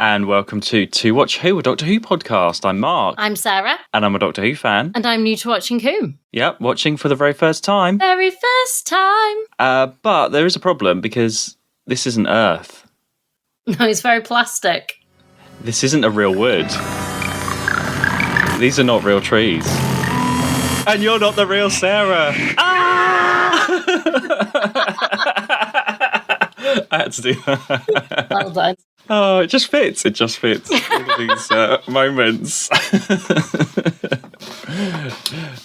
And welcome to Watch Who, a Doctor Who podcast. I'm Mark. I'm Sarah. And I'm a Doctor Who fan. And I'm new to watching Who. Yep, watching for the very first time. Very first time. But there is a problem because this isn't Earth. No, it's very plastic. This isn't a real wood. These are not real trees. And you're not the real Sarah. Ah! I had to do that. Well done. Oh, it just fits. It just fits. All of these moments.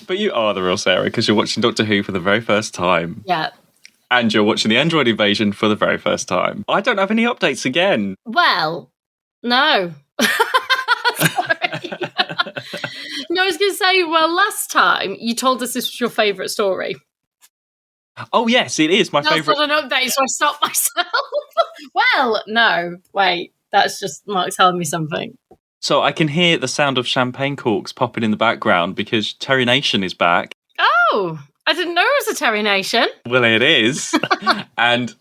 But you are the real Sarah because you're watching Doctor Who for the very first time. Yeah. And you're watching the Android Invasion for the very first time. I don't have any updates again. Well, no. Sorry. No, I was going to say, well, last time you told us this was your favourite story. Oh, yes, it is my favourite. That's not an update, so I stopped myself. Well, no, wait, that's just Mark telling me something. So I can hear the sound of champagne corks popping in the background because Terry Nation is back. Oh, I didn't know it was a Terry Nation. Well, it is. And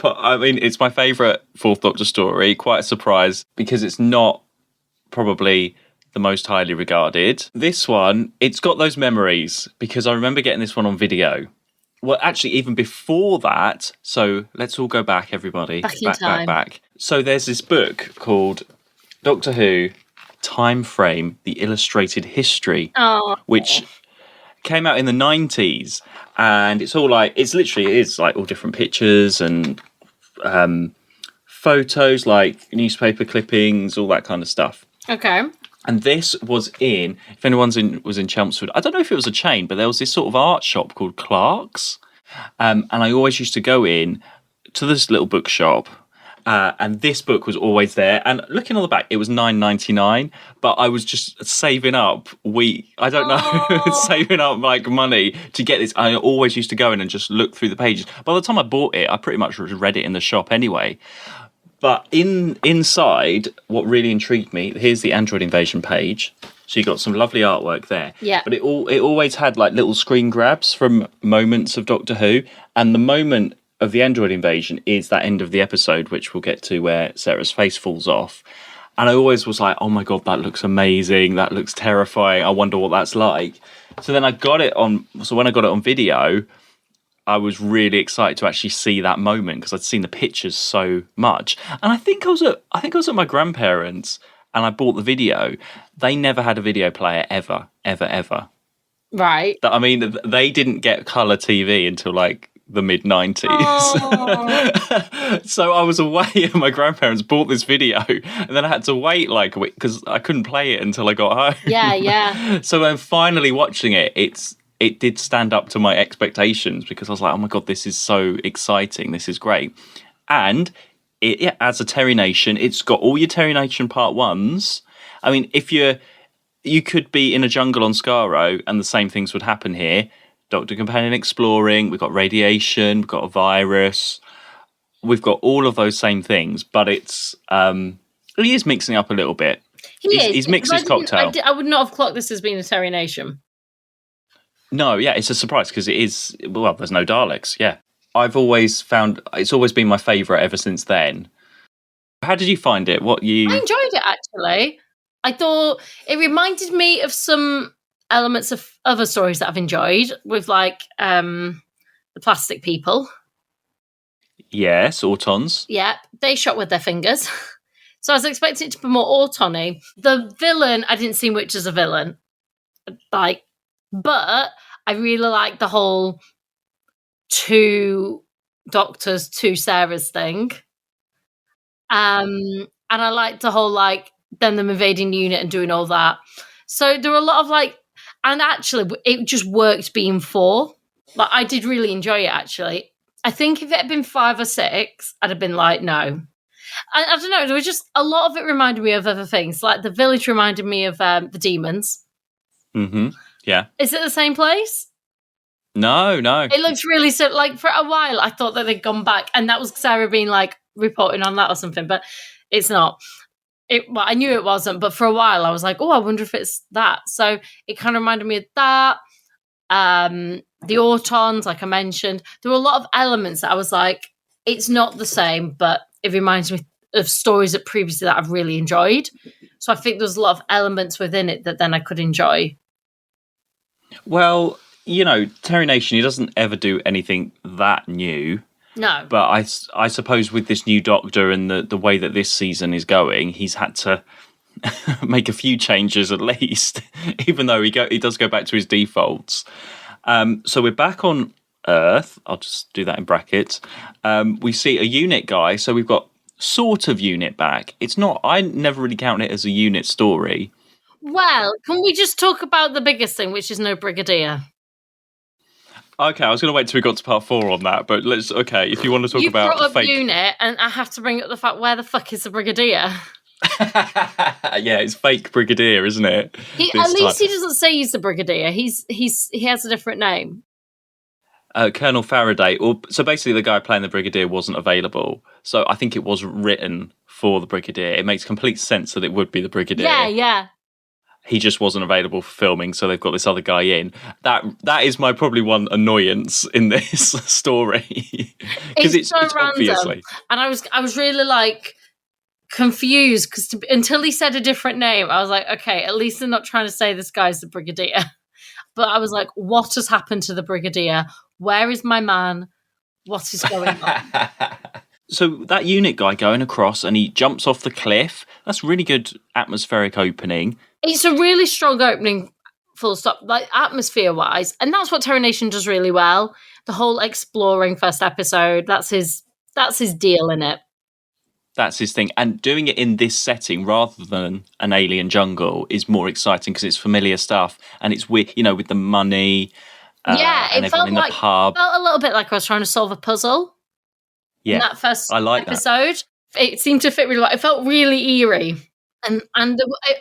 I mean, it's my favourite Fourth Doctor story. Quite a surprise because it's not probably the most highly regarded. This one, it's got those memories because I remember getting this one on video. Well, actually, even before that, so let's all go back, everybody. Back. So there's this book called Doctor Who, Time Frame, The Illustrated History, which came out in the 90s. And it's all like, it is like all different pictures and photos, like newspaper clippings, all that kind of stuff. Okay. And this was if anyone's was in Chelmsford, I don't know if it was a chain, but there was this sort of art shop called Clark's. And I always used to go in to this little bookshop. And this book was always there. And looking on the back, it was $9.99. But I was just saving up saving up like money to get this. I always used to go in and just look through the pages. By the time I bought it, I pretty much read it in the shop anyway. But inside, what really intrigued me, here's the Android Invasion page. So you got some lovely artwork there. Yeah. But it always had like little screen grabs from moments of Doctor Who. And the moment of the Android Invasion is that end of the episode, which we'll get to, where Sarah's face falls off. And I always was like, oh my God, that looks amazing. That looks terrifying. I wonder what that's like. So then when I got it on video, I was really excited to actually see that moment because I'd seen the pictures so much. And I think I was at my grandparents' and I bought the video. They never had a video player ever. Right. I mean, they didn't get colour TV until like the mid-90s. Oh. So I was away and my grandparents bought this video and then I had to wait like a week because I couldn't play it until I got home. Yeah. So then finally watching it, it did stand up to my expectations because I was like, oh my God, this is so exciting. This is great. And it adds a Terry Nation. It's got all your Terry Nation part ones. I mean, if you could be in a jungle on Skaro and the same things would happen here. Doctor Companion exploring, we've got radiation, we've got a virus. We've got all of those same things, but it's he is mixing up a little bit. He's mixed his cocktail. I would not have clocked this as being a Terry Nation. No, yeah, it's a surprise because it is, well, there's no Daleks, yeah. I've always found, it's always been my favourite ever since then. How did you find it? I enjoyed it, actually. I thought it reminded me of some elements of other stories that I've enjoyed with, like, the plastic people. Yes, Autons. Yeah, they shot with their fingers. So I was expecting it to be more Auton-y. The villain, I didn't see which as a villain. But I really like the whole 2 Doctors, 2 Sarahs thing. And I liked the whole, like, them invading the unit and doing all that. So there were a lot of, like, and actually it just worked being 4. Like, I did really enjoy it, actually. I think if it had been 5 or 6, I'd have been like, no. I don't know, there was just a lot of it reminded me of other things. Like, the village reminded me of the demons. Mm-hmm. Yeah. Is it the same place? No. It looks really so. Like, for a while, I thought that they'd gone back, and that was Sarah being like reporting on that or something, but it's not. Well, I knew it wasn't, but for a while, I was like, oh, I wonder if it's that. So it kind of reminded me of that. The Autons, like I mentioned, there were a lot of elements that I was like, it's not the same, but it reminds me of stories that previously that I've really enjoyed. So I think there's a lot of elements within it that then I could enjoy. Well, you know, Terry Nation, he doesn't ever do anything that new. No. But I suppose with this new Doctor and the way that this season is going, he's had to make a few changes at least, even though he does go back to his defaults. So we're back on Earth. I'll just do that in brackets. We see a unit guy, so we've got sort of unit back. It's not. I never really count it as a unit story. Well, can we just talk about the biggest thing, which is no Brigadier? Okay, I was going to wait till we got to part 4 on that, but let's. Okay, if you want to talk about brought up fake unit, and I have to bring up the fact where the fuck is the Brigadier? Yeah, it's fake Brigadier, isn't it? At least he doesn't say he's the Brigadier. He has a different name. Colonel Faraday. So basically, the guy playing the Brigadier wasn't available. So I think it was written for the Brigadier. It makes complete sense that it would be the Brigadier. Yeah. He just wasn't available for filming, so they've got this other guy in. That is my probably one annoyance in this story because it's random. obviously. And I was really like confused because until he said a different name, I was like, okay, at least they're not trying to say this guy's the Brigadier. But I was like, what has happened to the Brigadier? Where is my man? What is going on? So that unit guy going across and he jumps off the cliff. That's really good atmospheric opening. It's a really strong opening, full stop, like atmosphere-wise. And that's what Terry Nation does really well. The whole exploring first episode, that's his deal in it. That's his thing. And doing it in this setting rather than an alien jungle is more exciting because it's familiar stuff and it's with the money. And everyone in the pub. It felt a little bit like I was trying to solve a puzzle. Yeah, in that first I like episode. That. It seemed to fit really well. It felt really eerie. And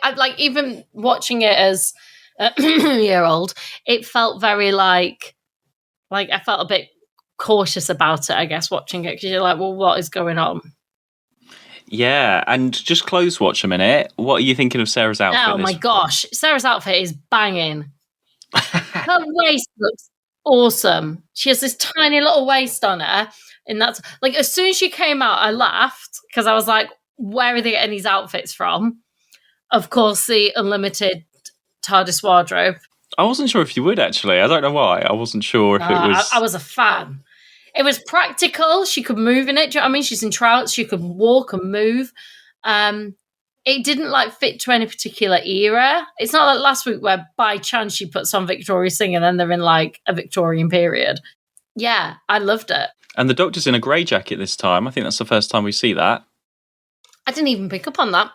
I like even watching it as a year old, it felt very like I felt a bit cautious about it, I guess, watching it because you're like, well, what is going on? Yeah, and just close watch a minute. What are you thinking of Sarah's outfit? Oh my gosh, Sarah's outfit is banging. Her waist looks awesome. She has this tiny little waist on her, and that's like as soon as she came out, I laughed because I was like, where are they getting these outfits from? Of course, the unlimited TARDIS wardrobe. I wasn't sure if you would, actually. I don't know why. I wasn't sure if it was... I was a fan. It was practical. She could move in it. Do you know what I mean? She's in Kraals. She could walk and move. It didn't fit to any particular era. It's not like last week where by chance she puts on Victoria's Singing and then they're in a Victorian period. Yeah, I loved it. And the Doctor's in a grey jacket this time. I think that's the first time we see that. I didn't even pick up on that.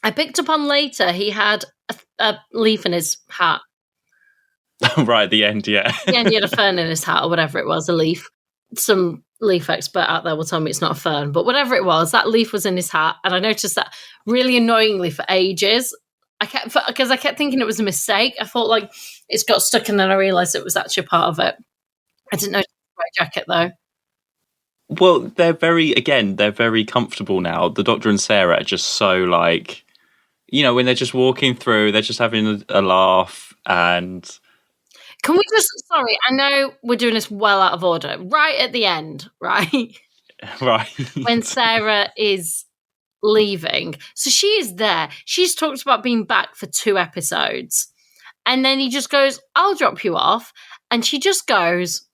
I picked up on later he had a leaf in his hat. Right at the end, yeah. At the end he had a fern in his hat or whatever it was, a leaf. Some leaf expert out there will tell me it's not a fern, but whatever it was, that leaf was in his hat. And I noticed that really annoyingly for ages. Because I kept thinking it was a mistake. I thought it's got stuck and then I realised it was actually part of it. I didn't notice the white jacket though. Well, they're very comfortable now. The Doctor and Sarah are just so when they're just walking through, they're just having a laugh and... Can we sorry, I know we're doing this well out of order. Right at the end, right? Right. When Sarah is leaving. So she is there. She's talked about being back for 2 episodes. And then he just goes, I'll drop you off. And she just goes,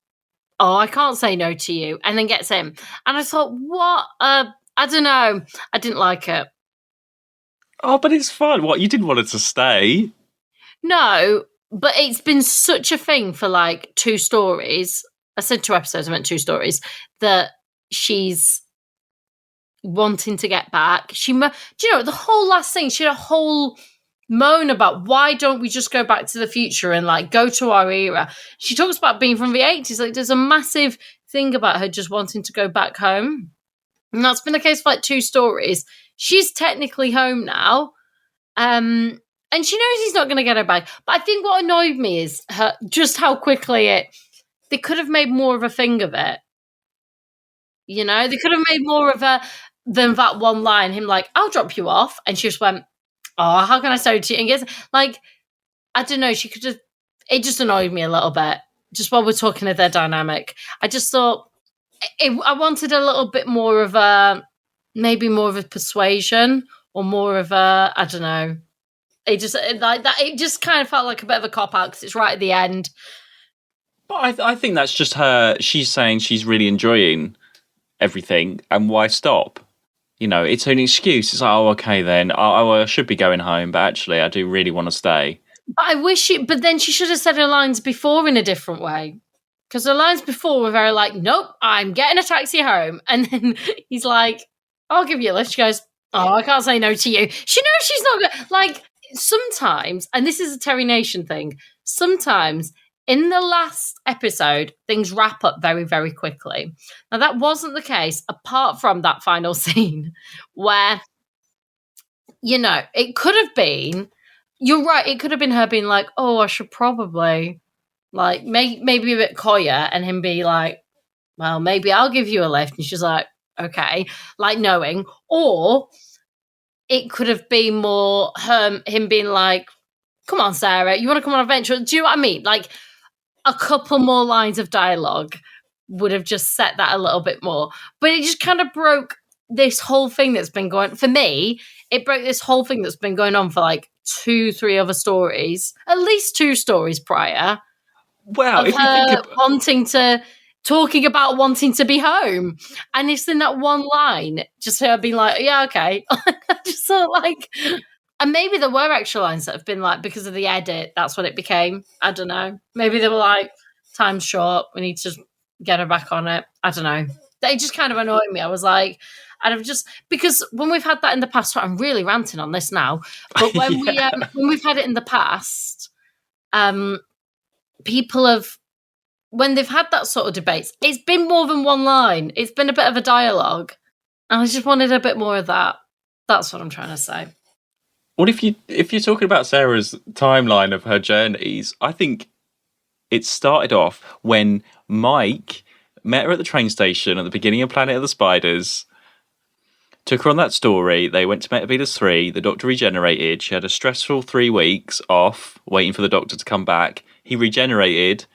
oh, I can't say no to you. And then gets in. And I thought, what? I don't know. I didn't like it. Oh, but it's fun. What? You didn't want her to stay? No, but it's been such a thing for 2 stories. I said 2 episodes, I meant 2 stories. That she's wanting to get back. Do you know, the whole last thing, she had a whole moan about why don't we just go back to the future and go to our era. She talks about being from the 80s. There's a massive thing about her just wanting to go back home. And that's been the case for 2 stories. She's technically home now. And she knows he's not going to get her back. But I think what annoyed me is just how quickly they could have made more of a thing of it. You know, they could have made more of than that one line, him I'll drop you off. And she just went, oh, how can I say to you? And gets I don't know, she could just, it just annoyed me a little bit. Just while we're talking of their dynamic. I just thought, I wanted a little bit more of a maybe more of a persuasion or more of a, I don't know. It just kind of felt like a bit of a cop out because it's right at the end. But I think that's just her. She's saying she's really enjoying everything, and why stop? You know, it's an excuse. It's like, oh, okay, then I should be going home, but actually, I do really want to stay. But I wish it. But then she should have said her lines before in a different way, because her lines before were very like, "Nope, I'm getting a taxi home," and then he's like, "I'll give you a lift." She goes, "Oh, I can't say no to you." She knows she's not good. Like sometimes, and this is a Terry Nation thing. Sometimes in the last episode, things wrap up very, very quickly. Now that wasn't the case, apart from that final scene where, you know, it could have been. You're right. It could have been her being like, "Oh, I should probably like maybe a bit coyer," and him be like, "Well, maybe I'll give you a lift," and she's like, "Okay," like knowing, or it could have been more him being like, "Come on, Sarah, you want to come on an adventure?" Do you know what I mean? Like a couple more lines of dialogue would have just set that a little bit more, but it just kind of broke this whole thing that's been going. For me, it broke this whole thing that's been going on for like 2-3 other stories, at least 2 stories prior, Well, of if you think her talking about wanting to be home. And it's in that one line, just her being like, "Yeah, okay." Just sort of like, and maybe there were extra lines that have been like, because of the edit, that's what it became. I don't know. Maybe they were like, time's short, we need to get her back on it. I don't know. They just kind of annoyed me. I was like, and I've just, because when we've had that in the past, I'm really ranting on this now, but when yeah. when we've had it in the past, people have, when they've had that sort of debates, it's been more than one line. It's been a bit of a dialogue. And I just wanted a bit more of that. That's what I'm trying to say. What if you're talking about Sarah's timeline of her journeys? I think it started off when Mike met her at the train station at the beginning of Planet of the Spiders. Took her on that story. They went to Metabolus 3. The Doctor regenerated. She had a stressful 3 weeks off, waiting for the Doctor to come back. He regenerated.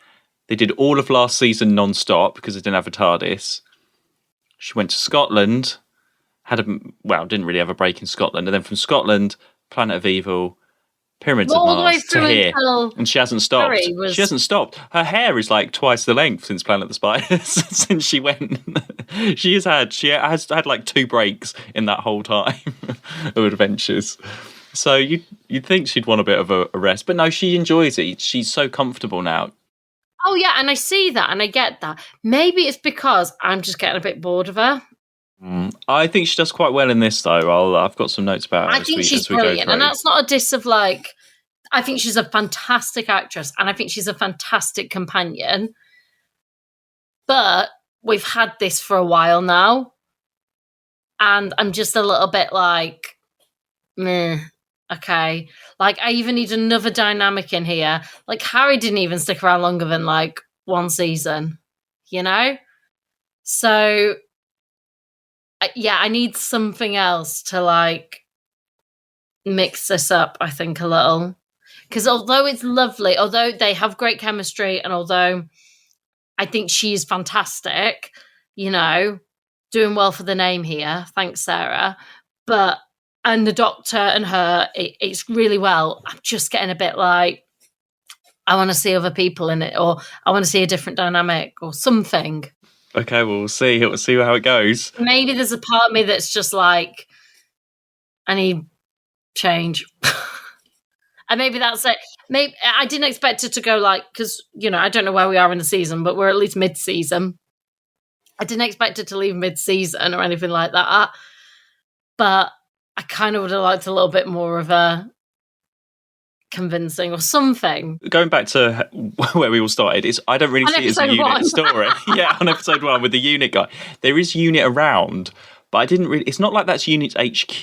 They did all of last season non-stop because they didn't have a TARDIS. She went to Scotland. Didn't really have a break in Scotland. And then from Scotland, Planet of Evil, Pyramids of All the way Mars to through here. until And she hasn't stopped. Harry was- She hasn't stopped. Her hair is like twice the length since Planet of the Spiders since she went. She has had like 2 breaks in that whole time of adventures. So you'd think she'd want a bit of a rest, but no, she enjoys it. She's so comfortable now. Oh yeah, and I see that and I get that. Maybe it's because I'm just getting a bit bored of her. I think she does quite well in this, though. I've got some notes about her. I think she's brilliant, and that's not a diss of like. I think she's a fantastic actress, and I think she's a fantastic companion. But we've had this for a while now, and I'm just a little bit like, meh. Okay, like I even need another dynamic in here. Like Harry didn't even stick around longer than like 1 season, you know. So yeah, I need something else to like mix this up, I think, a little. Because although it's lovely, although they have great chemistry, and although I think she's fantastic, you know, doing well for the name here. Thanks, Sarah. And the Doctor and her, it's really well. I'm just getting a bit like, I want to see other people in it, or I want to see a different dynamic or something. Okay, well, we'll see. We'll see how it goes. Maybe there's a part of me that's just like, I need change. And maybe that's it. Maybe I didn't expect it to go like, because, you know, I don't know where we are in the season, but we're at least mid-season. I didn't expect it to leave mid-season or anything like that. But I kind of would have liked a little bit more of a convincing or something. Going back to where we all started, I don't really see it as a unit story. Yeah, on episode 1 with the unit guy. There is unit around, but I didn't really. It's not like that's unit HQ.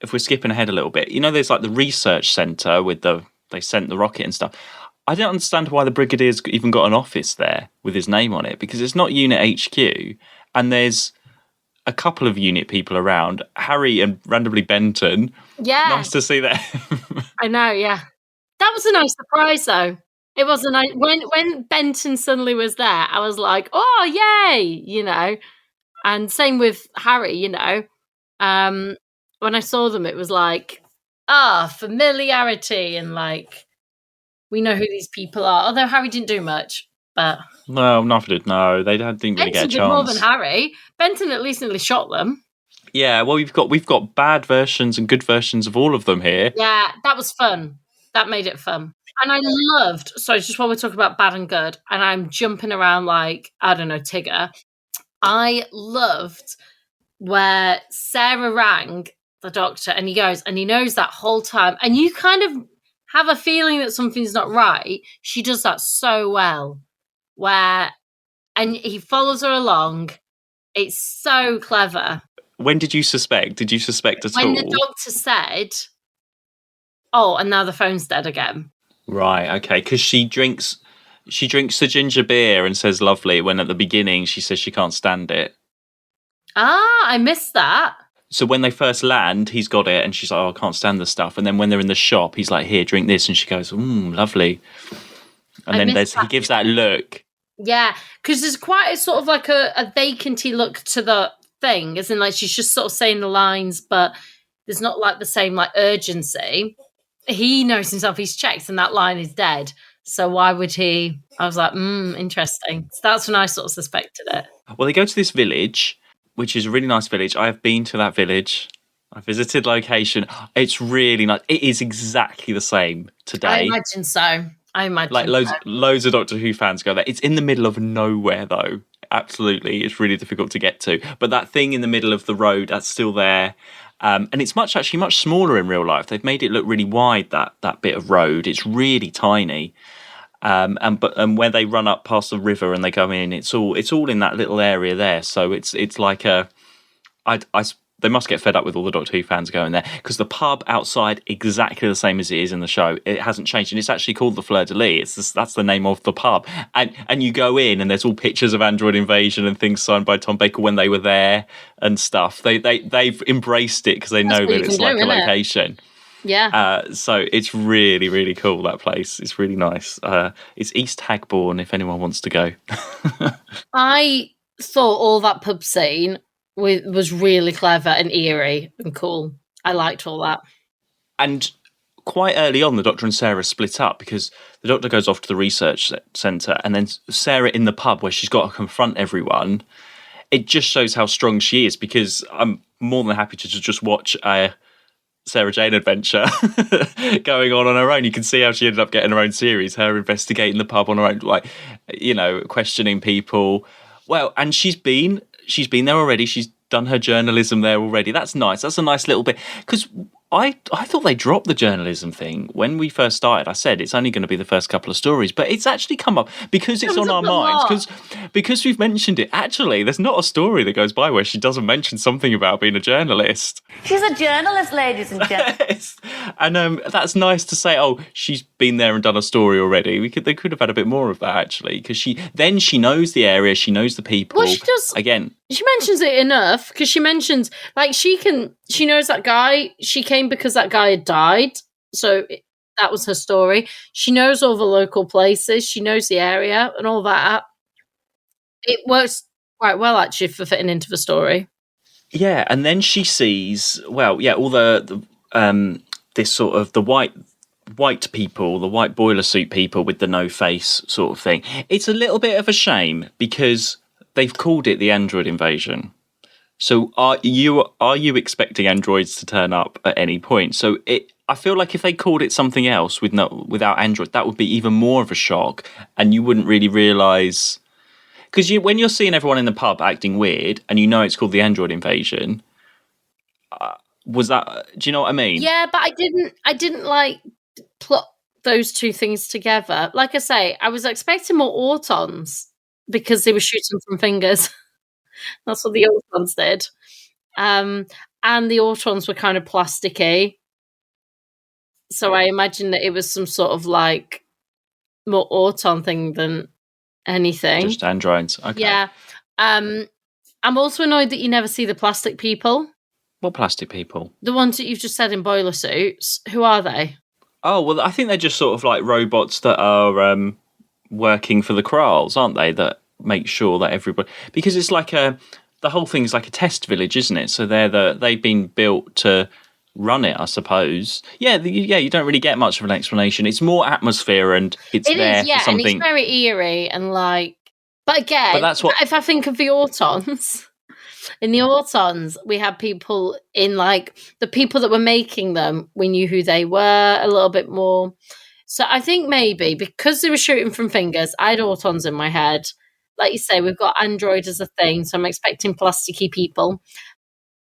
If we're skipping ahead a little bit, you know, there's like the research centre with they sent the rocket and stuff. I don't understand why the Brigadier's even got an office there with his name on it, because it's not unit HQ, and there's a couple of unit people around. Harry and randomly Benton. Yeah. Nice to see that. I know, yeah. That was a nice surprise, though. It was a nice... When Benton suddenly was there, I was like, oh, yay! You know? And same with Harry, you know. When I saw them, it was like, familiarity and like, we know who these people are. Although Harry didn't do much, but No, nothing did. No, they didn't really get a Benton did more than chance. Harry. Benton at least nearly shot them. Yeah, well, we've got bad versions and good versions of all of them here. Yeah, that was fun. That made it fun. And I loved, so just while we're talking about bad and good, and I'm jumping around like, I don't know, Tigger, I loved where Sarah rang the doctor and he goes, and he knows that whole time, and you kind of have a feeling that something's not right. She does that so well, and he follows her along. It's so clever. When did you suspect? Did you suspect at all? When the doctor said, "Oh, and now the phone's dead again." Right, okay, because she drinks the ginger beer and says lovely when at the beginning she says she can't stand it. I missed that. So when they first land, he's got it and she's like, oh, I can't stand the stuff. And then when they're in the shop, he's like, here, drink this. And she goes, lovely. And then he gives that look. Yeah, because there's quite a sort of like a vacanty look to the thing, as in like she's just sort of saying the lines, but there's not like the same like urgency. He knows himself, he's checked, and that line is dead. So why would he? I was like, interesting. So that's when I sort of suspected it. Well, they go to this village, which is a really nice village. I have been to that village. I visited location. It's really nice. It is exactly the same today. I imagine so. Like loads of Doctor Who fans go there. It's in the middle of nowhere, though. Absolutely, it's really difficult to get to. But that thing in the middle of the road, that's still there. And it's actually much smaller in real life. They've made it look really wide, that bit of road. It's really tiny. And where they run up past the river and they go in, it's all in that little area there. So it's like they must get fed up with all the Doctor Who fans going there, because the pub outside exactly the same as it is in the show. It hasn't changed, and it's actually called the Fleur de Lis. That's the name of the pub. And you go in, and there's all pictures of Android Invasion and things signed by Tom Baker when they were there and stuff. They've embraced it because they know that it's like a location. Yeah. So it's really, really cool, that place. It's really nice. It's East Hagbourne, if anyone wants to go. I thought all that pub scene was really clever and eerie and cool. I liked all that. And quite early on, the Doctor and Sarah split up because the Doctor goes off to the research centre, and then Sarah in the pub where she's got to confront everyone. It just shows how strong she is, because I'm more than happy to just watch a Sarah Jane adventure going on her own. You can see how she ended up getting her own series, her investigating the pub on her own, like, questioning people. Well, and she's been there already. She's done her journalism there already. That's nice. That's a nice little bit, because I thought they dropped the journalism thing when we first started. I said it's only going to be the first couple of stories, but it's actually come up because it's on our minds, because we've mentioned it. Actually, there's not a story that goes by where she doesn't mention something about being a journalist. She's a journalist, ladies and gentlemen. Yes. And that's nice to say, oh, she's been there and done a story already. They could have had a bit more of that, actually, because she knows the area, she knows the people. Well, she does. Again, she mentions it enough, because she mentions, like, she knows that guy. She came because that guy had died, so that was her story. She knows all the local places. She knows the area and all that. It works quite well, actually, for fitting into the story. Yeah, and then she sees, all the this sort of the white people, the white boiler suit people with the no face sort of thing. It's a little bit of a shame because they've called it the Android Invasion. So are you expecting androids to turn up at any point? So I feel like if they called it something else without android, that would be even more of a shock, and you wouldn't really realise. Because when you're seeing everyone in the pub acting weird, and you know it's called the Android Invasion, was that? Do you know what I mean? Yeah, but I didn't like plot those two things together. Like I say, I was expecting more Autons because they were shooting from fingers. That's what the Autons did. And the Autons were kind of plasticky. So I imagine that it was some sort of like more Auton thing than anything. Just androids. Okay. Yeah. I'm also annoyed that you never see the plastic people. What plastic people? The ones that you've just said in boiler suits. Who are they? Oh, well, I think they're just sort of like robots that are working for the Kraals, aren't they? That make sure that everybody... Because it's like the whole thing is like a test village, isn't it? So they've been built to run it, I suppose. Yeah, you don't really get much of an explanation. It's more atmosphere, and it's It there is, yeah, for something. and it's very eerie and like. But again, But that's what- if I think of the Autons, in the Autons, we had people in like the people that were making them. We knew who they were a little bit more. So I think maybe because they were shooting from fingers, I had Autons in my head. Like you say, we've got Android as a thing, so I'm expecting plasticky people.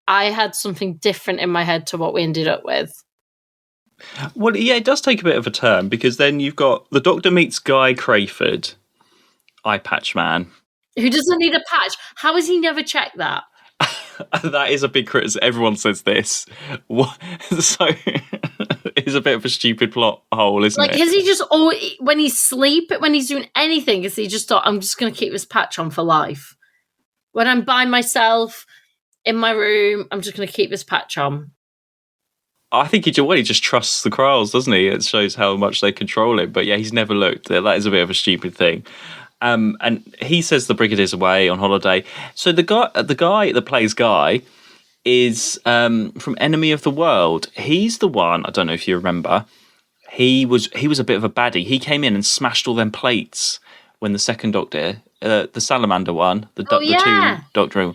I had something different in my head to what we ended up with. Well, yeah, it does take a bit of a turn because then you've got the Doctor meets Guy Crayford, Eye Patch Man. Who doesn't need a patch? How has he never checked that? That is a big criticism. Everyone says this. So it's a bit of a stupid plot hole, isn't Like, it? has he just always, when he's sleeping, when he's doing anything, has he just thought, I'm just going to keep this patch on for life? When I'm by myself in my room, I'm just going to keep this patch on. I think he just trusts the Kraals, doesn't he? It shows how much they control him. But yeah, he's never looked. That is a bit of a stupid thing. And he says the Brigadier's away on holiday. So the guy that plays Guy is from Enemy of the World. He's the one. I don't know if you remember. He was a bit of a baddie. He came in and smashed all them plates when the second Doctor, the Salamander one, the two Doctor.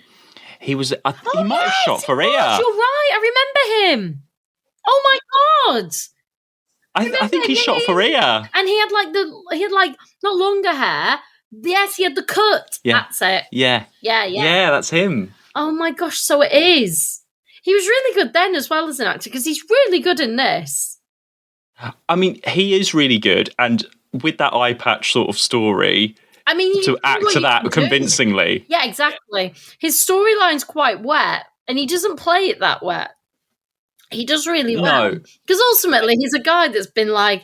He was. He might have shot for ear. You're right. I remember him. Oh my god! I think he shot for ear. And he had like not longer hair. Yes, he had the cut. Yeah. That's it. Yeah. Yeah, that's him. Oh my gosh, so it is. He was really good then as well as an actor because he's really good in this. I mean, he is really good, and with that eye patch sort of story, I mean, to act to that convincingly. Yeah, exactly. His storyline's quite wet, and he doesn't play it that wet. He does really well. Because ultimately, he's a guy that's been like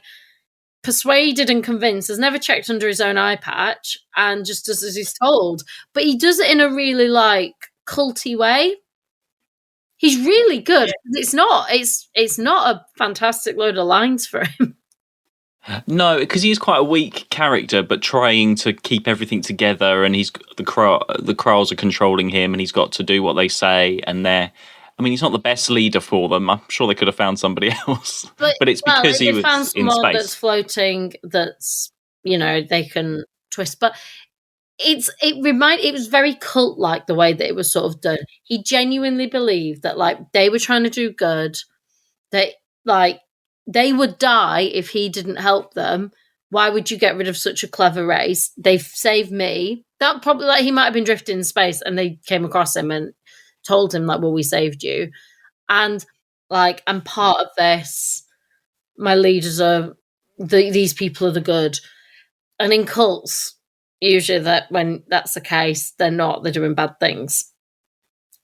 persuaded and convinced, has never checked under his own eye patch, and just does as he's told. But he does it in a really like culty way. He's really good. It's not a fantastic load of lines for him. No, because he's quite a weak character, but trying to keep everything together, and the Kraals are controlling him, and he's got to do what they say, and he's not the best leader for them. I'm sure they could have found somebody else, but it's because he was found in someone space. That's floating. That's they can twist, but it was very cult like the way that it was sort of done. He genuinely believed that like they were trying to do good. That like they would die if he didn't help them. Why would you get rid of such a clever race? They've saved me. That probably like he might have been drifting in space, and they came across him and told him like, well, we saved you. And like, I'm part of this. My leaders are these people are the good. And in cults, usually that when that's the case, they're doing bad things.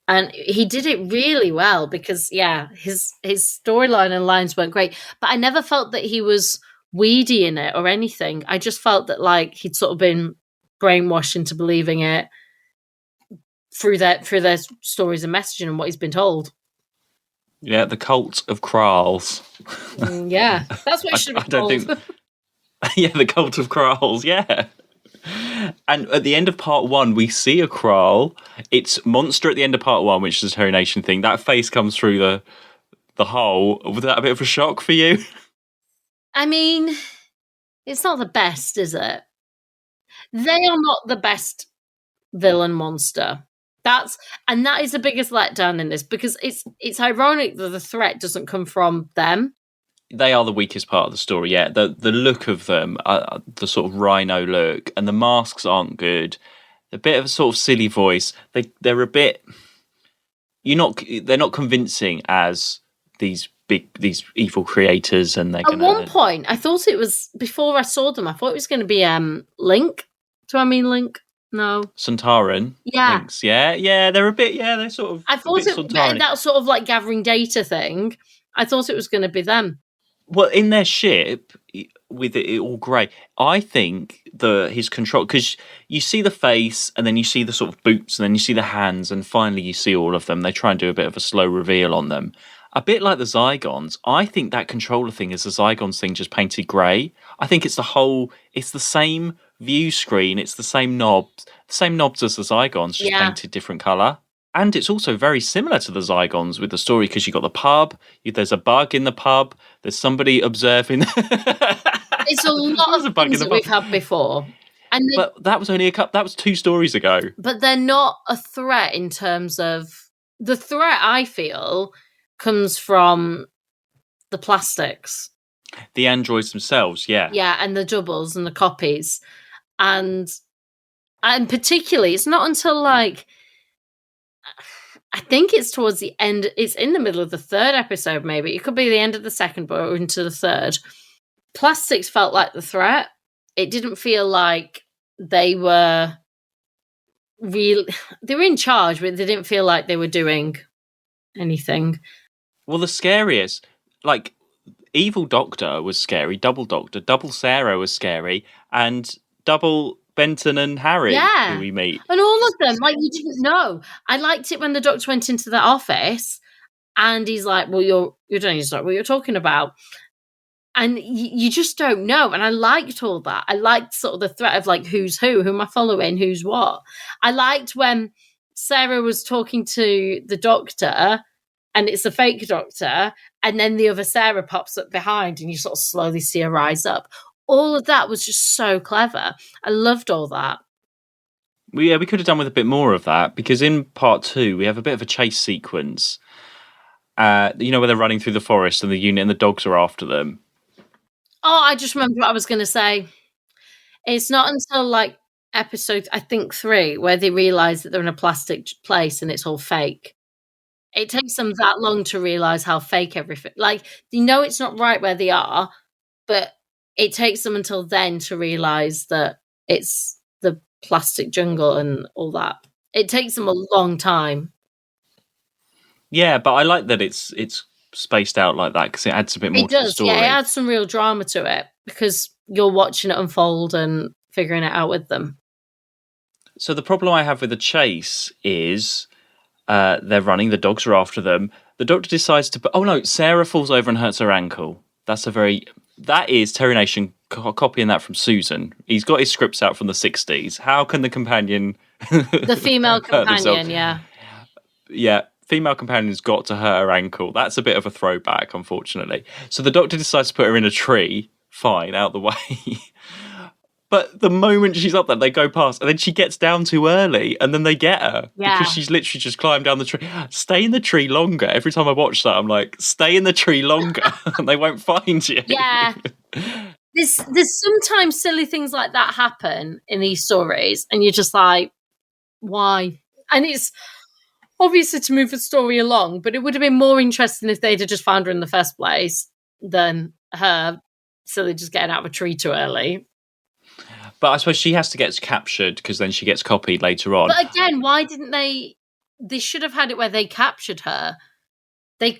And he did it really well because his storyline and lines weren't great. But I never felt that he was weedy in it or anything. I just felt that like he'd sort of been brainwashed into believing it through their stories and messaging and what he's been told. Yeah, the cult of Kraals. Yeah, that's what it should have been called. Yeah, the cult of Kraals, yeah. And at the end of part 1, we see a Kraal. It's Monster at the end of part 1, which is a Terry Nation thing. That face comes through the hole. Was that a bit of a shock for you? I mean, it's not the best, is it? They are not the best villain monster. That is the biggest letdown in this because it's ironic that the threat doesn't come from them. They are the weakest part of the story. Yeah, the look of them, the sort of rhino look, and the masks aren't good. A bit of a sort of silly voice. They're a bit. They're not convincing as these evil creators, and at one point I thought it was before I saw them. I thought it was going to be Link. Do I mean Link? No. Sontaran. Yeah. Links, yeah, they're a bit, they're sort of. I thought that sort of like gathering data thing. I thought it was going to be them. Well, in their ship, with it all grey, I think his control, because you see the face, and then you see the sort of boots, and then you see the hands, and finally you see all of them. They try and do a bit of a slow reveal on them. A bit like the Zygons, I think that controller thing is the Zygons thing just painted grey. I think it's the same view screen, it's the same knobs as the Zygons, just painted different colour. And it's also very similar to the Zygons with the story because you got the pub, there's a bug in the pub, there's somebody observing. It's a There lot was a of bug in things the that pub. we've had before. But that was only that was 2 stories ago. But they're not a threat in terms of... The threat, I feel, comes from the plastics. The androids themselves, yeah. Yeah, and the doubles and the copies. And particularly, it's not until, like... I think it's towards the end. It's in the middle of the 3rd episode, maybe. It could be the end of the 2nd, but into the 3rd. Plastics felt like the threat. It didn't feel like they were real. They were in charge, but they didn't feel like they were doing anything. Well, the scariest, like, Evil Doctor was scary, Double Doctor, Double Sarah was scary, and Double Benton and Harry, who we meet. And all of them, like, you didn't know. I liked it when the Doctor went into the office and he's like, well, you don't know what you're talking about. And you just don't know. And I liked all that. I liked sort of the threat of, like, who's who am I following, who's what. I liked when Sarah was talking to the Doctor and it's a fake Doctor, and then the other Sarah pops up behind and you sort of slowly see her rise up. All of that was just so clever. I loved all that. We could have done with a bit more of that, because in part 2 we have a bit of a chase sequence. Where they're running through the forest and the unit and the dogs are after them. Oh, I just remembered what I was going to say. It's not until, like, episode, I think 3, where they realise that they're in a plastic place and it's all fake. It takes them that long to realise how fake everything... Like, they know it's not right where they are, but it takes them until then to realise that it's the plastic jungle and all that. It takes them a long time. Yeah, but I like that it's spaced out like that because it adds a bit more to the story. Yeah, it adds some real drama to it because you're watching it unfold and figuring it out with them. So the problem I have with the chase is they're running, the dogs are after them. The Doctor decides to oh no, Sarah falls over and hurts her ankle. That is Terry Nation copying that from Susan. He's got his scripts out from the 60s. How can the companion... The female companion, yeah. Yeah, female companion's got to hurt her ankle. That's a bit of a throwback, unfortunately. So the Doctor decides to put her in a tree. Fine, out the way. But the moment she's up there, they go past, and then she gets down too early, and then they get her. Yeah. Because she's literally just climbed down the tree. Stay in the tree longer. Every time I watch that, I'm like, stay in the tree longer, and they won't find you. Yeah. There's sometimes silly things like that happen in these stories, and you're just like, why? And it's obviously to move the story along, but it would have been more interesting if they'd have just found her in the first place than her silly just getting out of a tree too early. But I suppose she has to get captured because then she gets copied later on. But again, why didn't they should have had it where they captured her. She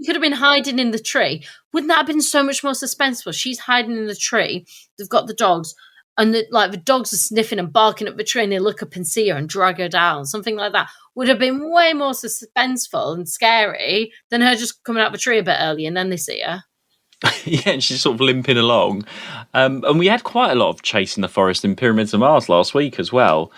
could have been hiding in the tree. Wouldn't that have been so much more suspenseful? She's hiding in the tree. They've got the dogs, and the dogs are sniffing and barking at the tree, and they look up and see her and drag her down. Something like that would have been way more suspenseful and scary than her just coming out of the tree a bit early and then they see her. Yeah, and she's sort of limping along. And we had quite a lot of chase in the forest in Pyramids of Mars last week as well.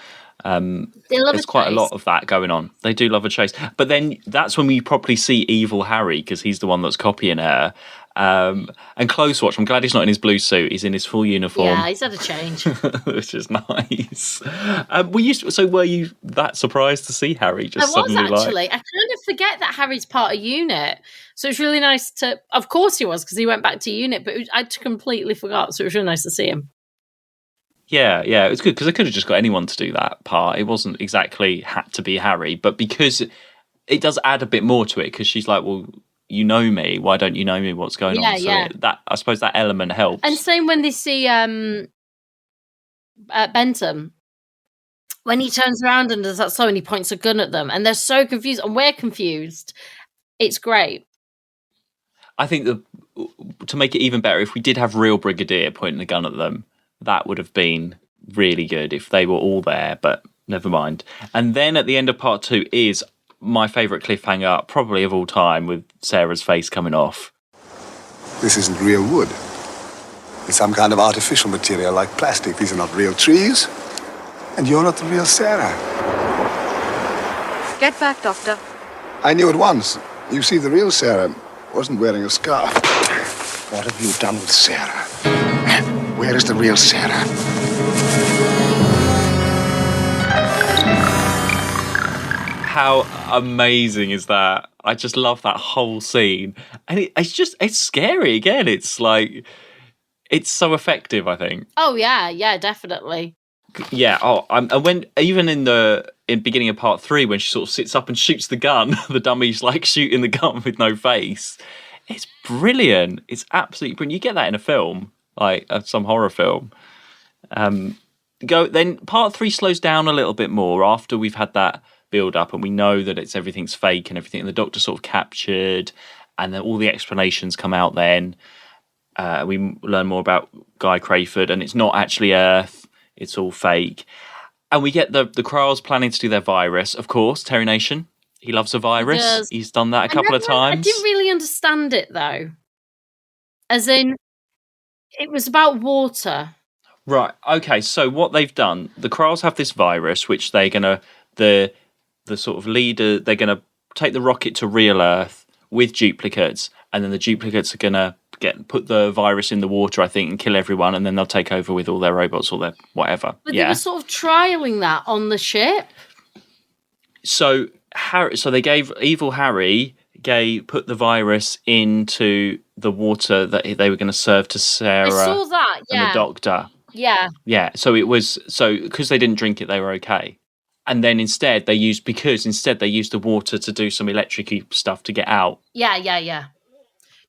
There's quite a lot of that going on. They do love a chase. But then that's when we properly see evil Harry, because he's the one that's copying her. And Close Watch, I'm glad he's not in his blue suit. He's in his full uniform. Yeah, he's had a change. Which is nice. Were you that surprised to see Harry just suddenly? I was actually. I kind of forget that Harry's part of UNIT. So it's really nice to... Of course he was, because he went back to UNIT, but I completely forgot. So it was really nice to see him. Yeah, it was good, because I could have just got anyone to do that part. It wasn't exactly had to be Harry, but because it does add a bit more to it, because she's like, well, you know me, why don't you know me, what's going on? So I suppose that element helps. And same when they see Benton. When he turns around and does that slow and he points a gun at them, and they're so confused, and we're confused. It's great. I think to make it even better, if we did have real Brigadier pointing the gun at them, that would have been really good if they were all there, but never mind. And then at the end of part 2 is my favourite cliffhanger, probably of all time, with Sarah's face coming off. This isn't real wood. It's some kind of artificial material like plastic. These are not real trees. And you're not the real Sarah. Get back, Doctor. I knew at once. You see, the real Sarah wasn't wearing a scarf. What have you done with Sarah? Where is the real Sarah? How amazing is that? I just love that whole scene. And it's scary again. It's like, it's so effective, I think. Oh yeah, definitely. Yeah. And when even in the beginning of part 3, when she sort of sits up and shoots the gun, the dummy's like shooting the gun with no face. It's brilliant. It's absolutely brilliant. You get that in a film, like some horror film. Then part 3 slows down a little bit more after we've had that build up and we know that everything's fake and everything. And the Doctor sort of captured, and then all the explanations come out. Then we learn more about Guy Crayford, and it's not actually Earth. It's all fake. And we get the Kraals planning to do their virus, of course, Terry Nation. He loves a virus. He's done that a couple of times. I didn't really understand it, though. As in, it was about water. Right, okay, so what they've done, the Kraals have this virus, which they're going to, the sort of leader, they're going to take the rocket to real Earth with duplicates, and then the duplicates are going to put the virus in the water, I think, and kill everyone, and then they'll take over with all their robots or their whatever. But they were sort of trialing that on the ship. So they gave evil Harry put the virus into the water that they were going to serve to Sarah. I saw that, yeah. And the Doctor. Yeah. Yeah. So because they didn't drink it, they were okay. And then instead they used the water to do some electric-y stuff to get out. Yeah.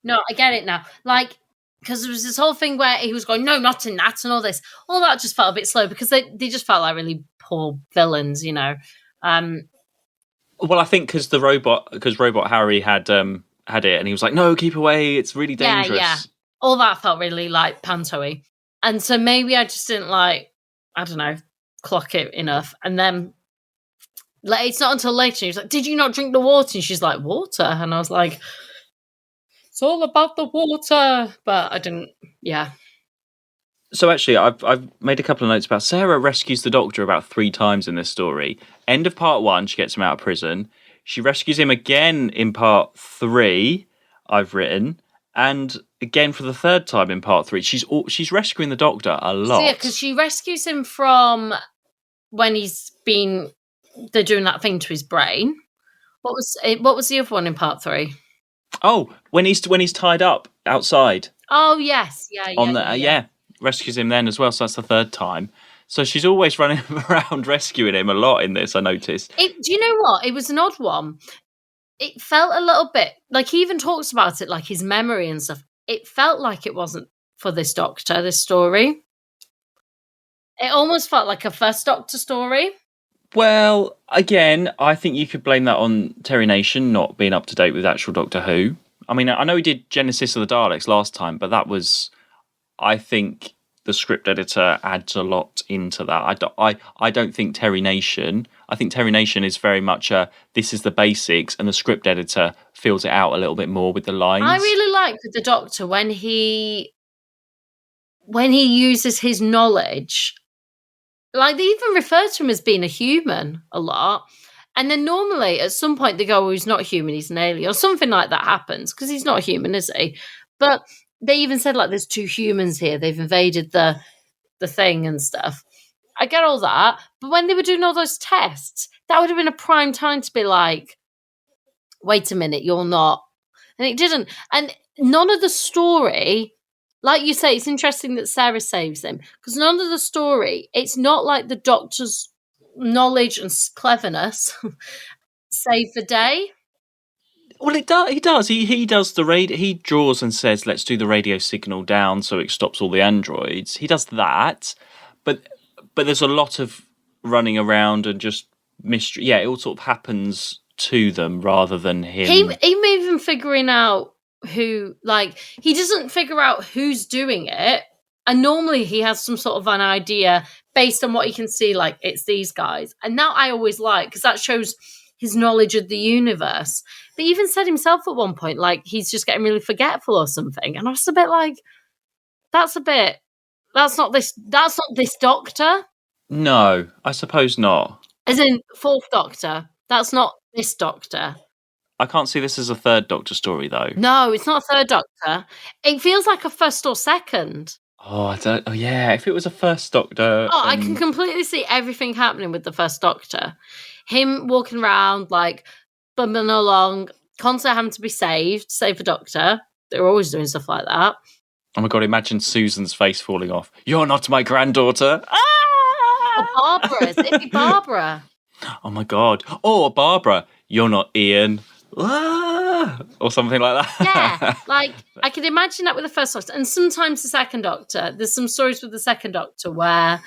No, I get it now. Like, because there was this whole thing where he was going, no, not in that, and all this. All that just felt a bit slow because they just felt like really poor villains, you know. Well, I think because Robot Harry had it, and he was like, "No, keep away! It's really dangerous." Yeah. All that felt really like panto-y, and so maybe I just didn't clock it enough. And then it's not until later he was like, "Did you not drink the water?" And she's like, "Water," and I was like, "It's all about the water," but I didn't. Yeah. So actually, I've made a couple of notes about Sarah rescues the Doctor about 3 times in this story. End of part 1, she gets him out of prison. She rescues him again in part 3, I've written, and again for the 3rd time in part 3. She's rescuing the Doctor a lot. So yeah, because she rescues him from when they're doing that thing to his brain. What was the other one in part 3? Oh, when he's tied up outside. Oh yes, yeah. Rescues him then as well, so that's the 3rd time. So she's always running around rescuing him a lot in this, I noticed. Do you know what? It was an odd one. It felt a little bit, like he even talks about it, like his memory and stuff. It felt like it wasn't for this Doctor, this story. It almost felt like a first Doctor story. Well, again, I think you could blame that on Terry Nation not being up to date with actual Doctor Who. I mean, I know he did Genesis of the Daleks last time, but that was... I think the script editor adds a lot into that. I don't think Terry Nation. I think Terry Nation is very much this is the basics, and the script editor fills it out a little bit more with the lines. I really like with the Doctor when he uses his knowledge. Like they even refer to him as being a human a lot. And then normally at some point they go, oh, he's not human, he's an alien, or something like that happens, because he's not human, is he? But they even said, like, there's 2 humans here. They've invaded the thing and stuff. I get all that. But when they were doing all those tests, that would have been a prime time to be like, wait a minute, you're not. And it didn't. And none of the story, like you say, it's interesting that Sarah saves him. Because none of the story, it's not like the Doctor's knowledge and cleverness save the day. Well, he does. He does the radio. He draws and says, "Let's do the radio signal down so it stops all the androids." He does that, but there's a lot of running around and just mystery. Yeah, it all sort of happens to them rather than him. He may even figuring out who. Like he doesn't figure out who's doing it, and normally he has some sort of an idea based on what he can see. Like it's these guys, and that I always like because that shows his knowledge of the universe. But he even said himself at one point, like, he's just getting really forgetful or something. And I was a bit like, that's not this Doctor. No, I suppose not. As in, 4th Doctor. That's not This Doctor. I can't see this as a third Doctor story, though. No, it's not a third Doctor. It feels like a first or second. Oh, I don't. Oh, yeah. If it was a first Doctor. Oh, I can completely see everything happening with the first Doctor. Him walking around, like, bumbling along, constantly having to be saved, save the Doctor. They're always doing stuff like that. Oh my God, imagine Susan's face falling off. You're not my granddaughter. Ah! Or Barbara's. It'd be Barbara. Oh my God. Or Barbara, you're not Ian. Ah! Or something like that. Yeah, like, I can imagine that with the first Doctor. And sometimes the second Doctor. There's some stories with the second Doctor where,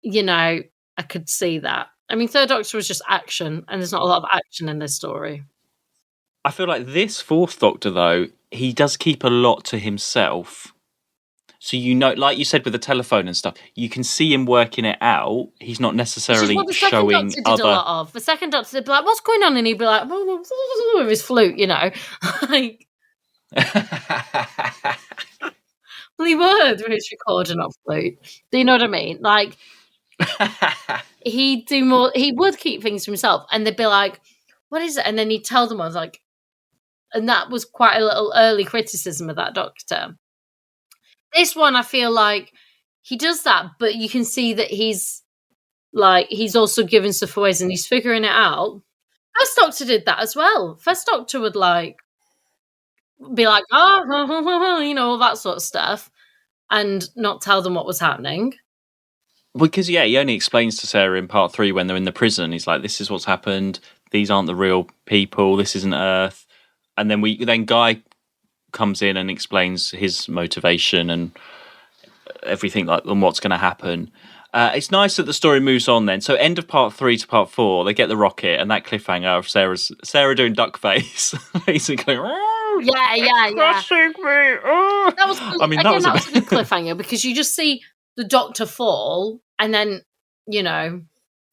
you know, I could see that. I mean, third Doctor was just action, and there's not a lot of action in this story. I feel like this fourth Doctor, though, he does keep a lot to himself. So, you know, like you said with the telephone and stuff, you can see him working it out. He's not necessarily Which is what the second showing Doctor did a lot of. The second Doctor would be like, what's going on? And he'd be like, with his flute, you know. Like, well, he would with his recorder, not flute. Do you know what I mean? Like, he'd do more, he would keep things to himself, and they'd be like, what is it? And then he'd tell them, I was like, and that was quite a little early criticism of that Doctor. This one, I feel like he does that, but you can see that he's also giving stuff away and he's figuring it out. First Doctor did that as well. First Doctor would be like, you know, all that sort of stuff, and not tell them what was happening. Because, yeah, he only explains to Sarah in part 3 when they're in the prison. He's like, this is what's happened. These aren't the real people. This isn't Earth. And then Guy comes in and explains his motivation and everything and what's going to happen. It's nice that the story moves on then. So end of part 3 to part 4, they get the rocket and that cliffhanger of Sarah doing duck face, basically. Yeah. Crushing me. Oh. That was, I mean, that was a good cliffhanger because you just see the Doctor fall and then, you know,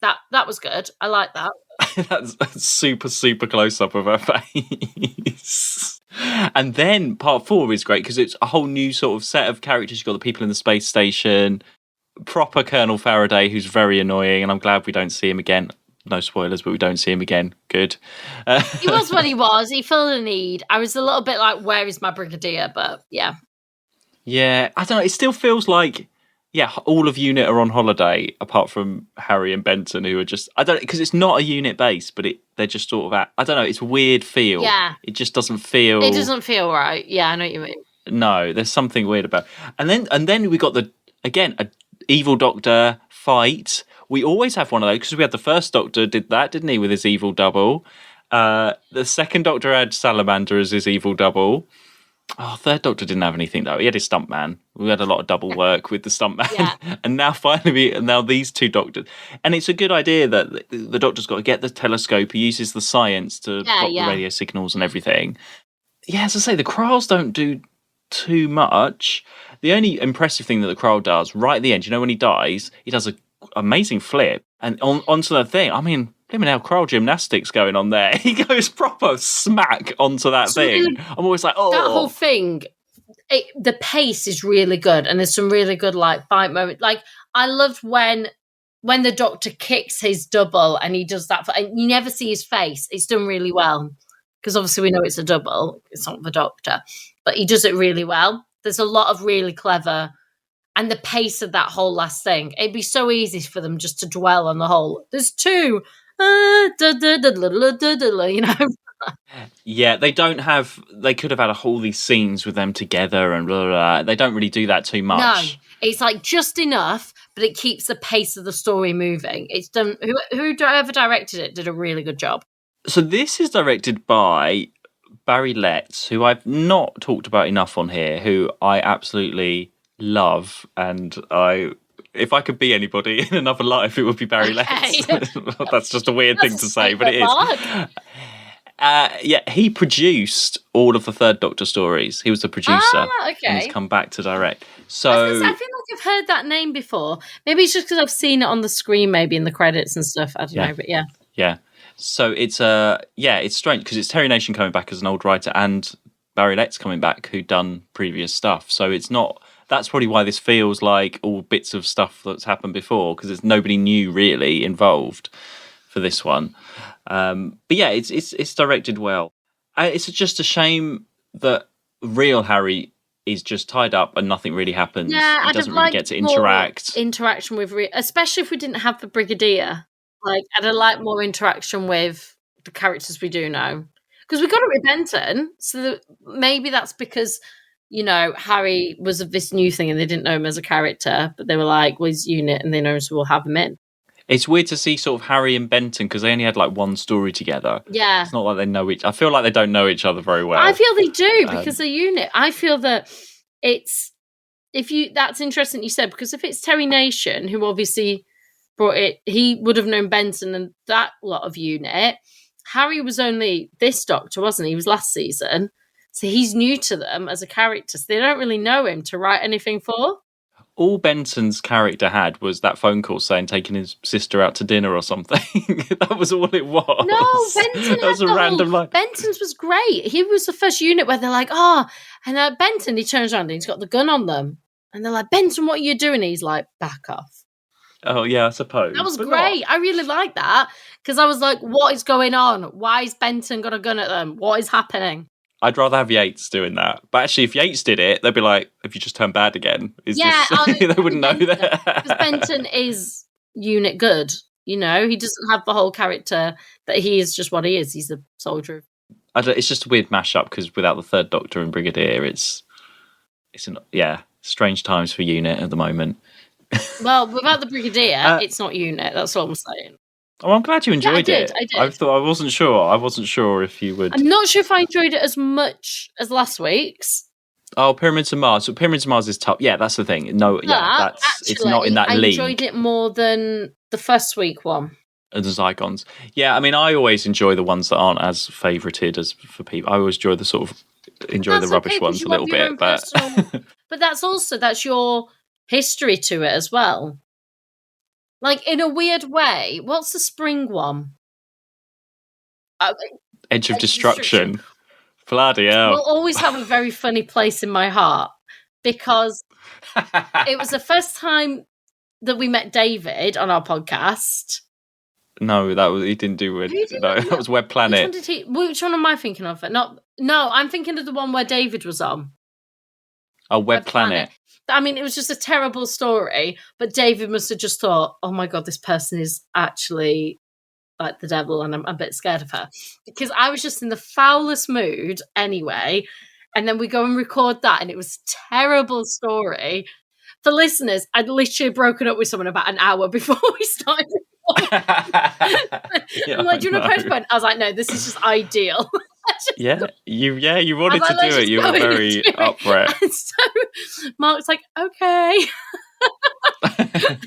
that was good. I like that. That's super, super close up of her face. And then part 4 is great because it's a whole new sort of set of characters. You've got the people in the space station, proper Colonel Faraday, who's very annoying, and I'm glad we don't see him again. No spoilers, but we don't see him again. Good. He was what he was. He filled a need. I was a little bit like, where is my Brigadier? But yeah. Yeah, I don't know. It still feels like, yeah, all of UNIT are on holiday, apart from Harry and Benton, who are just, I don't know, because it's not a UNIT base, but they're just sort of at, I don't know, it's a weird feel. Yeah. It just doesn't feel. It doesn't feel right. Yeah, I know what you mean. No, there's something weird about it. And then we got a evil Doctor fight. We always have one of those, because we had the first Doctor did that, didn't he, with his evil double. The second Doctor had Salamander as his evil double. Oh, third Doctor didn't have anything though. He had his stuntman. We had a lot of double work with the stuntman. Yeah. And now these two Doctors. And it's a good idea that the Doctor's got to get the telescope. He uses the science to plot the radio signals and everything. Yeah, as I say, the Kraals don't do too much. The only impressive thing that the Kraal does right at the end, you know, when he dies, he does an amazing flip and onto the thing. I mean, blimmin' hell, Kraal gymnastics going on there. He goes proper smack onto that thing. I'm always like, oh. That whole thing, the pace is really good, and there's some really good fight moments. Like, I loved when the Doctor kicks his double and he does that, and you never see his face. It's done really well because obviously we know it's a double. It's not the Doctor, but he does it really well. There's a lot of really clever. And the pace of that whole last thing, it'd be so easy for them just to dwell on the whole. There's two. You know. Yeah, they don't have. They could have had all these scenes with them together and blah, blah, blah. They don't really do that too much. No, it's like just enough, but it keeps the pace of the story moving. It's done. Whoever directed it did a really good job. So this is directed by Barry Letts, who I've not talked about enough on here, who I absolutely love, and if I could be anybody in another life, it would be Barry Letts. That's just a weird thing to say, but it is. Yeah, he produced all of the third Doctor stories. He was the producer. Okay. And he's come back to direct. So I feel like I've heard that name before. Maybe it's just because I've seen it on the screen, maybe in the credits and stuff. I don't know, but yeah. Yeah. So it's it's strange because it's Terry Nation coming back as an old writer and Barry Letts coming back who'd done previous stuff. So it's not. That's probably why this feels like all bits of stuff that's happened before, because there's nobody new really involved for this one. But yeah, it's directed well. It's just a shame that real Harry is just tied up and nothing really happens. Yeah, He I'd doesn't have really liked get to more interact. interaction with, especially if we didn't have the Brigadier. Like, I'd have liked more interaction with the characters we do know. Because we got it with Benton, so maybe that's because, Harry was of this new thing and they didn't know him as a character, but they were like, well, he's unit and they know him, so we'll have him in. It's weird to see sort of Harry and Benton because they only had like one story together. Yeah. It's not like they know I feel like they don't know each other very well. I feel they do because they're unit. I feel that that's interesting you said, because if it's Terry Nation, who obviously brought it, he would have known Benton and that lot of unit. Harry was only this Doctor, wasn't he? He was last season. So he's new to them as a character. So they don't really know him to write anything for. All Benton's character had was that phone call saying taking his sister out to dinner or something. That was all it was. No, Benton that was a random line. Benton's was great. He was the first unit where they're like, and Benton, he turns around and he's got the gun on them. And they're like, Benton, what are you doing? He's like, back off. Oh, yeah, I suppose. That was great. I really liked that because I was like, what is going on? Why has Benton got a gun at them? What is happening? I'd rather have Yates doing that. But actually, if Yates did it, they'd be like, have you just turned bad again? They wouldn't know that. Because Benton is unit good. He doesn't have the whole character that he is just what he is. He's a soldier. It's just a weird mashup because without the third Doctor and Brigadier, it's strange times for unit at the moment. Well, without the Brigadier, it's not unit. That's what I'm saying. Oh, I'm glad you enjoyed it. I did. I wasn't sure. I wasn't sure if you would. I'm not sure if I enjoyed it as much as last week's. Oh, Pyramids of Mars. So Pyramids of Mars is tough. Yeah, that's the thing. No, it's not in that league. I enjoyed it more than the first week one. The Zygons. Yeah, I mean, I always enjoy the ones that aren't as favoured as for people. I always enjoy the rubbish ones a little bit, but but that's your history to it as well. Like, in a weird way, what's the spring one? Edge of Destruction. Bloody hell. Will always have a very funny place in my heart because it was the first time that we met David on our podcast. No, he didn't do it. No, that was Web Planet. Which one am I thinking of? No, I'm thinking of the one where David was on. Oh, Web Planet. I mean, it was just a terrible story, but David must have just thought, oh my God, this person is actually like the devil and I'm a bit scared of her. Because I was just in the foulest mood anyway. And then we go and record that and it was a terrible story. For listeners, I'd literally broken up with someone about an hour before we started. I'm like, do you want to postpone? I was like, no, this is just ideal. You wanted to do it. You were very up for it. And so Mark's like, okay.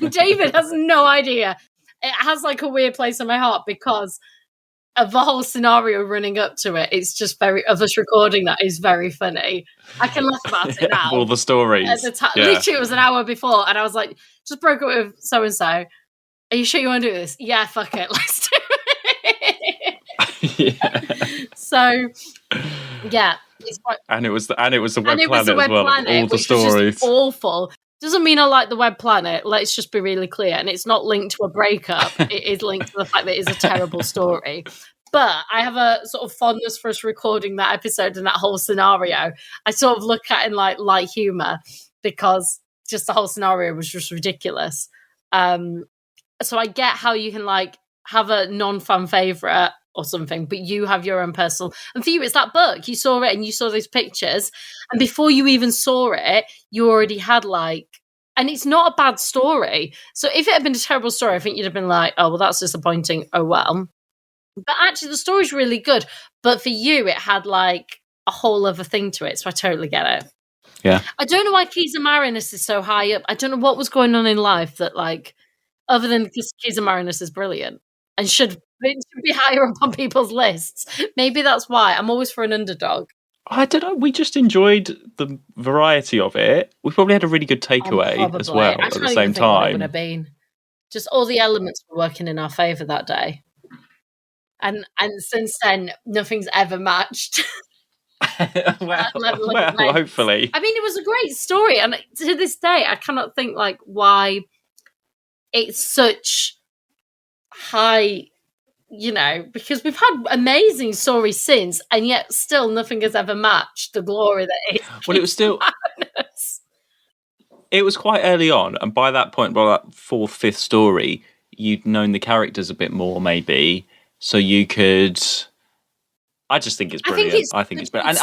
David has no idea. It has like a weird place in my heart because of the whole scenario running up to it. It's just of us recording that is very funny. I can laugh about it now. All the stories. Literally, it was an hour before, and I was like, just broke up with so and so. Are you sure you want to do this? Yeah, fuck it, let's do it. So, yeah, and it was the Web Planet as well. All the stories, awful. Doesn't mean I like the Web Planet. Let's just be really clear. And it's not linked to a breakup. It is linked to the fact that it's a terrible story. But I have a sort of fondness for us recording that episode and that whole scenario. I sort of look at it in like light humour because just the whole scenario was just ridiculous. So I get how you can like have a non-fan favourite or something, but you have your own personal. And for you, it's that book. You saw it and you saw those pictures. And before you even saw it, you already had like, and it's not a bad story. So if it had been a terrible story, I think you'd have been like, oh, well, that's disappointing. Oh, well. But actually, the story's really good. But for you, it had like a whole other thing to it. So I totally get it. Yeah. I don't know why Keys of Marinus is so high up. I don't know what was going on in life that like, other than Keys of Marinus is brilliant and should be higher up on people's lists. Maybe that's why. I'm always for an underdog. I don't know. We just enjoyed the variety of it. We probably had a really good takeaway as well at the same time. It would have been. Just all the elements were working in our favour that day. And since then, nothing's ever matched. well, hopefully. I mean, it was a great story. And to this day, I cannot think like why it's such high you know, because we've had amazing stories since, and yet still nothing has ever matched the glory that is. Well, it was still. It was quite early on, and by that point, by that fourth, fifth story, you'd known the characters a bit more, maybe, so you could. I just think it's brilliant. I think it's brilliant,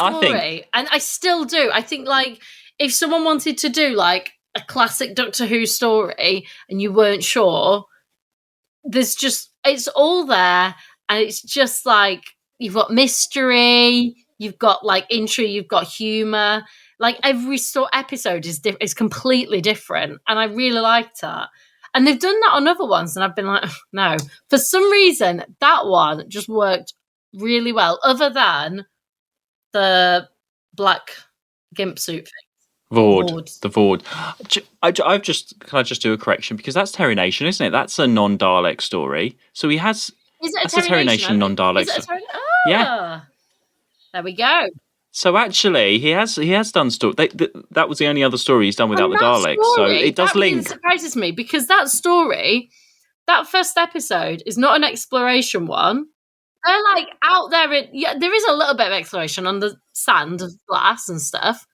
and I still do. I think, like, if someone wanted to do like a classic Doctor Who story, and you weren't sure, it's all there, and it's just like you've got mystery, you've got like intrigue, you've got humor. Like every episode is completely different, and I really liked that. And they've done that on other ones, and I've been like, no. For some reason, that one just worked really well, other than the black gimp suit thing. The Vord. Can I just do a correction, because that's Terry Nation, isn't it? That's a non-Dalek story. So he has. Is it a Terry Nation non-Dalek? Yeah. There we go. So actually, he has done story. That was the only other story he's done without the Daleks. So it does link. Really surprises me, because that story, that first episode, is not an exploration one. They're like out there. There is a little bit of exploration on the sand of glass and stuff,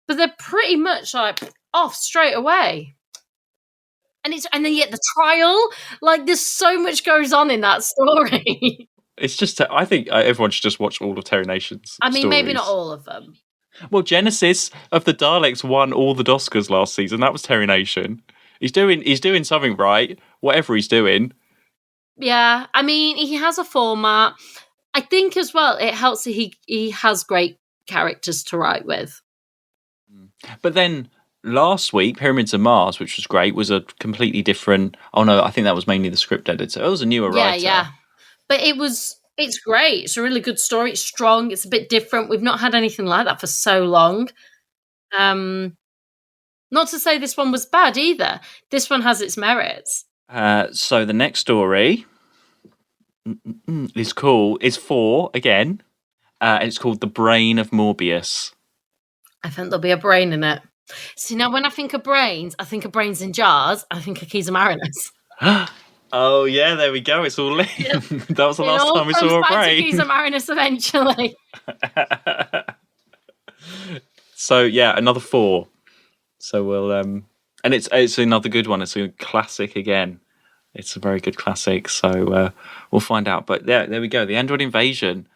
but they're pretty much like off straight away. And then yet the trial, like there's so much goes on in that story. It's just, I think everyone should just watch all of Terry Nation's stories. Maybe not all of them. Well, Genesis of the Daleks won all the Oscars last season. That was Terry Nation. He's doing something right, whatever he's doing. Yeah, I mean, he has a format. I think as well, it helps that he has great characters to write with. But then last week, Pyramids of Mars, which was great, was a completely different. Oh no, I think that was mainly the script editor. It was a newer writer. Yeah. But it's great. It's a really good story. It's strong. It's a bit different. We've not had anything like that for so long. Not to say this one was bad either. This one has its merits. So the next story is 4 again. And it's called The Brain of Morbius. I think there'll be a brain in it. See, now when I think of brains, I think of brains in jars. I think of Keys of Marinus. Oh yeah, there we go. It's all linked. Yep. That was the last time we saw a brain. Keys of Marinus eventually. So yeah, another 4. So we'll and it's another good one. It's a classic again. It's a very good classic. So we'll find out. But there we go. The Android Invasion.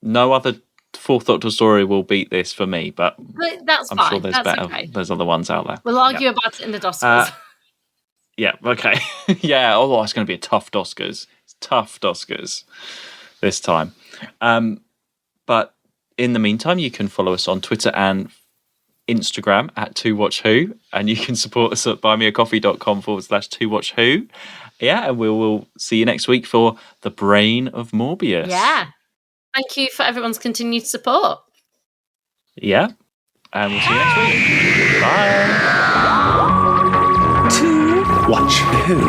No other Fourth Doctor story will beat this for me, but that's I'm fine. sure there's that's better. Okay. There's other ones out there. We'll argue about it in the Oscars. Yeah, okay. Yeah, although it's going to be a tough Oscars. It's tough Oscars this time. But in the meantime, you can follow us on Twitter and Instagram at 2watchwho, and you can support us at buymeacoffee.com/2watchwho. Yeah, and we will see you next week for The Brain of Morbius. Yeah. Thank you for everyone's continued support. Yeah, and we'll see you next week. Bye. To watch who?